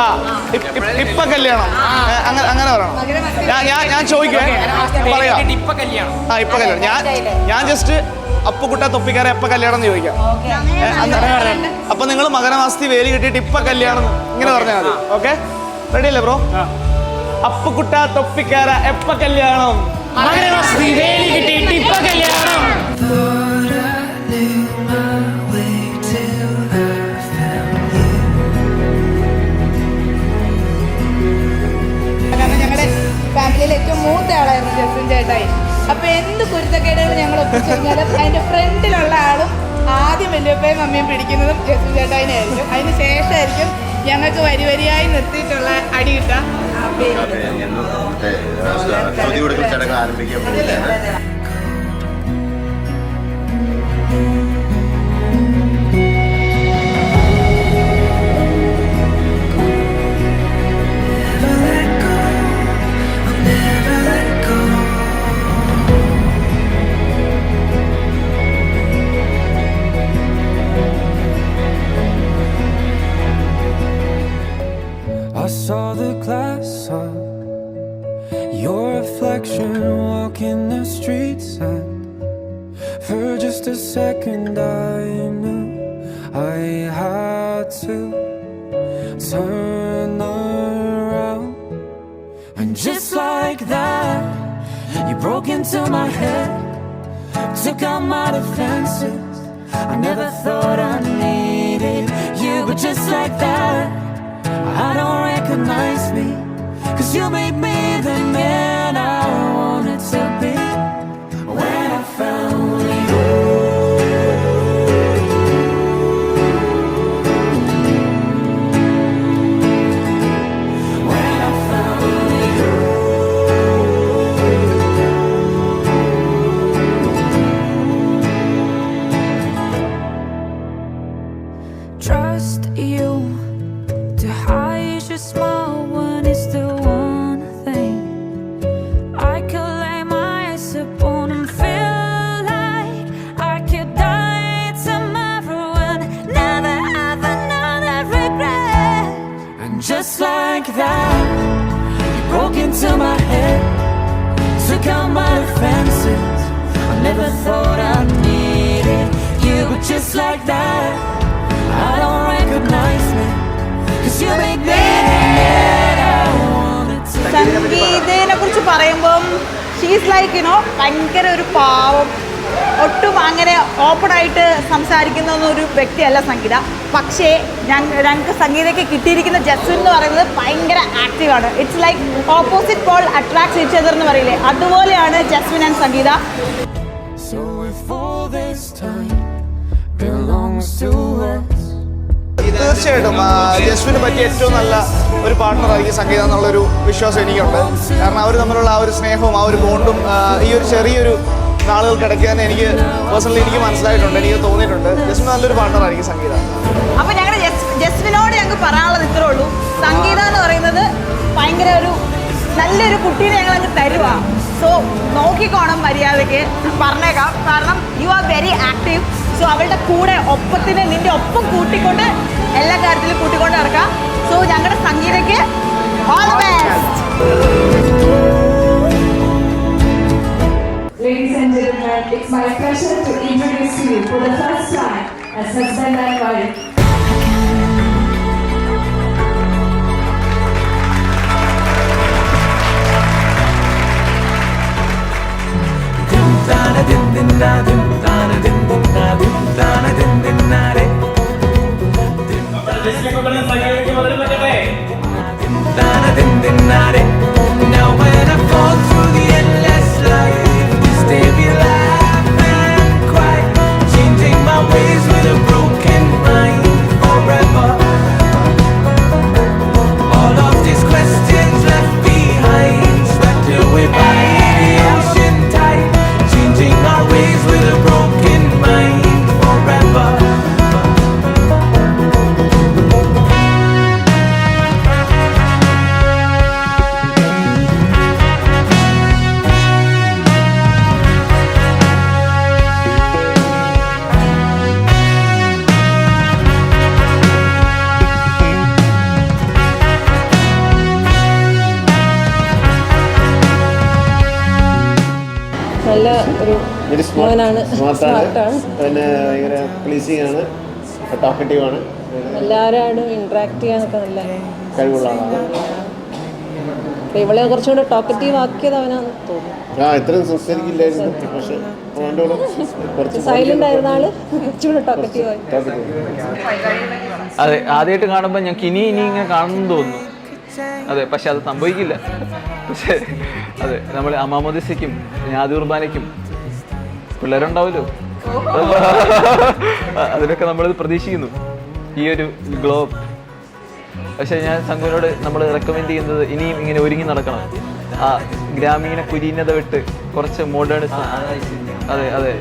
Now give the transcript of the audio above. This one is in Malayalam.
ആ ഇപ്പൊ കല്യാണം അങ്ങനെ പറയണം. ഞാൻ ചോദിക്കുവേ പറയാം. ആ ഇപ്പൊ കല്യാണം. ഞാൻ ജസ്റ്റ് അപ്പുകുട്ട തൊപ്പിക്കാരെ എപ്പ കല്യാണം എന്ന് ചോദിക്കാം. അപ്പൊ നിങ്ങൾ മകരമാസത്തിൽ വേലി കിട്ടിയിട്ട് ഇപ്പൊ കല്യാണം ഇങ്ങനെ പറഞ്ഞാൽ മതി. ഓക്കെ, റെഡി അല്ലേ ബ്രോ? അപ്പുകുട്ട തൊപ്പിക്കാര എപ്പ കല്യാണം? മകരമാസത്തിൽ വേലി കിട്ടിയിട്ട് ഇപ്പൊ കല്യാണം. ഫാമിലിയിൽ ഏറ്റവും മൂത്ത ആളായിരുന്നു ജസ്വിൻ ചേട്ടായി. അപ്പൊ എന്ത് കുരുത്തക്കേടുകൾ ഞങ്ങൾ ഒപ്പിച്ചു കഴിഞ്ഞാലും അതിന്റെ ഫ്രണ്ടിലുള്ള ആളും ആദ്യം വല്യപ്പയും മമ്മിയും പിടിക്കുന്നതും ജസ്വിൻ ചേട്ടായിനായിരിക്കും. അതിന് ശേഷമായിരിക്കും ഞങ്ങൾക്ക് വരിയായി നിർത്തിയിട്ടുള്ള അടി കിട്ടുക. I saw the glass up, your reflection walking the streets, and for just a second I knew I had to turn around. And just like that, you broke into my head, took out my defenses. I never thought I needed you, but just like that, I don't recognize me, 'cause you made me the man I wanted to be. When I found you, when I found you, trust you to hide your smile when it's the one thing I could lay my eyes upon and feel like I could die tomorrow and never have another regret. And just like that, you broke into my head, took out my defenses. I never thought I needed you, but just like that, I don't recognize me. സംഗീതയെ കുറിച്ച് പറയുമ്പം ഷീസ് ലൈക്ക് ഭയങ്കര ഒരു പാവം, ഒട്ടും അങ്ങനെ ഓപ്പണായിട്ട് സംസാരിക്കുന്ന ഒരു വ്യക്തിയല്ല സംഗീത. പക്ഷേ ഞങ്ങൾക്ക് സംഗീതയ്ക്ക് കിട്ടിയിരിക്കുന്ന ജസ്വിൻ എന്ന് പറയുന്നത് ഭയങ്കര ആക്റ്റീവാണ്. It's like opposite pole attracts each other എന്ന് പറയില്ലേ, അതുപോലെയാണ് ജസ്വിൻ ആൻഡ് സംഗീത. തീർച്ചയായിട്ടും ജസ്വിന് പറ്റിയ ഏറ്റവും നല്ല ഒരു പാർട്ട്ണറായിരിക്കും സംഗീത എന്നുള്ളൊരു വിശ്വാസം എനിക്കുണ്ട്. കാരണം അവർ തമ്മിലുള്ള ആ ഒരു സ്നേഹവും ആ ഒരു ബോണ്ടും ഈ ഒരു ചെറിയൊരു നാളുകൾക്കിടയ്ക്ക് തന്നെ എനിക്ക് പേഴ്സണലി എനിക്ക് മനസ്സിലായിട്ടുണ്ട്, എനിക്ക് തോന്നിയിട്ടുണ്ട്. ജസ്വിൻ നല്ലൊരു പാർട്ട്ണറായിരിക്കും സംഗീത. അപ്പോൾ ഞങ്ങളുടെ ജസ്വിനോട് ഞങ്ങൾക്ക് പറയാനുള്ളത് ഇത്രേ ഉള്ളൂ. സംഗീത എന്ന് പറയുന്നത് ഭയങ്കര ഒരു നല്ലൊരു കുട്ടീനെ ഞങ്ങളങ്ങ് തരുക. സോ നോക്കിക്കോണം, മര്യാദയ്ക്ക് പറഞ്ഞേക്കാം. കാരണം you are very active. So അവളുടെ കൂടെ ഒപ്പത്തിന് നിന്റെ ഒപ്പം കൂട്ടിക്കൊണ്ട് എല്ലാ കാര്യത്തിലും കൂട്ടിക്കൊണ്ട് ഇറക്കാം. സോ ഞങ്ങളുടെ സംഗീതയ്ക്ക് all the best. Ladies and gentlemen, it's my pleasure to introduce you for the first time as husband and wife. Now when I fall through the endless life, this day we laugh and cry, changing my ways with a broken mind. നല്ല ഒരു മോനാണ്, സ്മാർട്ടാണ്, പിന്നെ ഭയങ്കര പ്ലീസിങ് ആണ്, ടോക്കറ്റീവ് ആണ്, എല്ലാവരും ഇന്ററാക്ട് ചെയ്യാനൊക്കെ നല്ല കഴിവുള്ള ആളാണ്. ഇവളെ കുറച്ചുകൂടെ ടോക്കറ്റീവ് ആക്കിയത് അവനാന്ന് തോന്നുന്നു. ഇത്രയും സംസാരിക്കില്ലായിരുന്നു, പക്ഷെ കുറച്ച് സൈലന്റ് ആയിരുന്ന ആള് കുറച്ചുകൂടെ ടോക്കറ്റീവ് ആയി. അതെ, ആദ്യമായിട്ട് കാണുമ്പോൾ ഞങ്ങൾക്ക് ഇനി ഇങ്ങനെ കാണണമെന്ന് തോന്നുന്നു. അതെ, പക്ഷെ അത് സംഭവിക്കില്ല. പക്ഷേ അതെ, നമ്മൾ അമാമോദിസയ്ക്കും ഞാദുർബാനയ്ക്കും പിള്ളേരുണ്ടാവുമല്ലോ, അതിനൊക്കെ നമ്മളിത് പ്രതീക്ഷിക്കുന്നു, ഈ ഒരു ഗ്ലോബ്. പക്ഷെ ഞാൻ സംഘവിനോട് നമ്മൾ റെക്കമെൻഡ് ചെയ്യുന്നത് ഇനിയും ഇങ്ങനെ ഒരുങ്ങി നടക്കണം. ആ ഗ്രാമീണ കുലീനത വിട്ട് കുറച്ച് മോഡേണിസം. അതെ അതെ